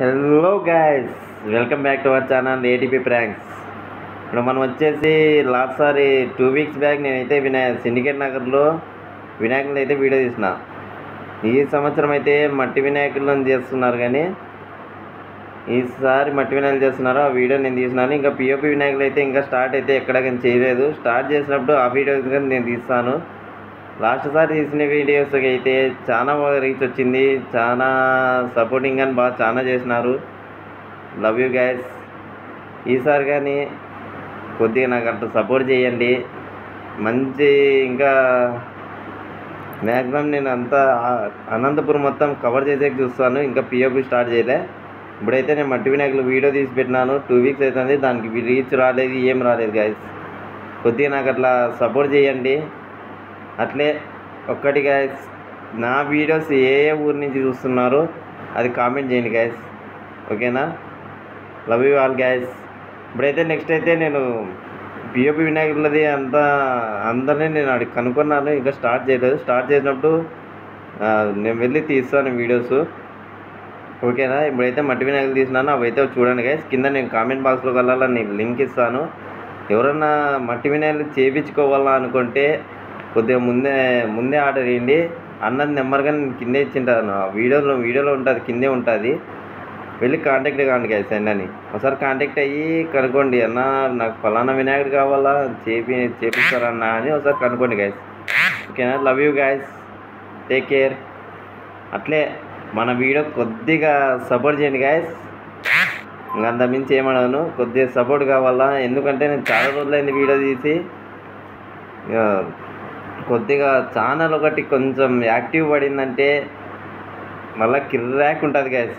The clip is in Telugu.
Hello guys, welcome back to our channel ATP pranks. ఇప్పుడు మనం వచ్చేసి లాస్ట్ సారి 2 వీక్స్ బ్యాక్ నేనైతే సిండికేట్ నగర్లో వినాయకులను అయితే వీడియో తీసిన. ఈ సంవత్సరం అయితే మట్టి వినాయకులను చేస్తున్నారు, కానీ ఈసారి మట్టి వినాయకులు చేస్తున్నారు. ఆ వీడియో నేను తీసినాను. ఇంకా పిఓపి వినాయకులు అయితే ఇంకా స్టార్ట్ అయితే ఎక్కడికైనా చేయలేదు. స్టార్ట్ చేసినప్పుడు ఆ వీడియో నేను తీస్తాను. లాస్ట్ సారి తీసిన వీడియోస్కి అయితే చాలా బాగా రీచ్ వచ్చింది, చాలా సపోర్టింగ్ అని చాలా చేసినారు. Love you guys. ఈసారి కానీ కొద్దిగా నాకు అంత సపోర్ట్ చేయండి. మంచి ఇంకా మ్యాక్సిమం నేను అంతా అనంతపురం మొత్తం కవర్ చేసేకి చూస్తాను. ఇంకా పిఓపి స్టార్ట్ చేయలే. ఇప్పుడైతే నేను మట్టి వినాయకులు వీడియో తీసి పెట్టినాను. 2 వీక్స్ అవుతుంది, దానికి రీచ్ రాలేదు, ఏం రాలేదు గైస్. కొద్దిగా నాకు అట్లా సపోర్ట్ చేయండి. అట్లే ఒక్కటి గైస్, నా వీడియోస్ ఏ ఊరు నుంచి చూస్తున్నారో అది కామెంట్ చేయండి గైస్, ఓకేనా? Love you all guys. ఇప్పుడైతే నెక్స్ట్ అయితే నేను పిఓపి వినాయకులది అందరినీ నేను అడిగి కనుక్కున్నాను. ఇంకా స్టార్ట్ చేయలేదు. స్టార్ట్ చేసినప్పుడు నేను వెళ్ళి తీస్తాను వీడియోస్, ఓకేనా? ఇప్పుడైతే మట్టి వినాయకులు తీసినాను, అవైతే చూడండి గైస్. కింద నేను కామెంట్ బాక్స్లో వెళ్ళాలని నేను లింక్ ఇస్తాను. ఎవరన్నా మట్టి వినాయకులు చేయించుకోవాలా అనుకుంటే కొద్దిగా ముందే ఆర్డర్ చేయండి. అన్నది నెంబర్గా నేను కిందే ఇచ్చింటాను. వీడియోలో ఉంటుంది, కిందే ఉంటుంది. వెళ్ళి కాంటాక్ట్ కాండి గైస్. అన్నని ఒకసారి కాంటాక్ట్ అయ్యి కనుక్కోండి, అన్న నాకు ఫలానా వినాయకుడు కావాలా, చేపిస్తారన్నా అని ఒకసారి కనుక్కోండి గైస్, ఓకేనా? Love you guys, take care. అట్లే మన వీడియో కొద్దిగా సపోర్ట్ చేయండి గైస్. ఇంకా అంత మించి ఏమడను, కొద్దిగా సపోర్ట్ కావాలా. ఎందుకంటే నేను చాలా రోజులైంది వీడియో తీసి. కొద్దిగా ఛానల్ ఒకటి కొంచెం యాక్టివ్ పడిందంటే మళ్ళీ కిర్రాక్ ఉంటుంది గైస్.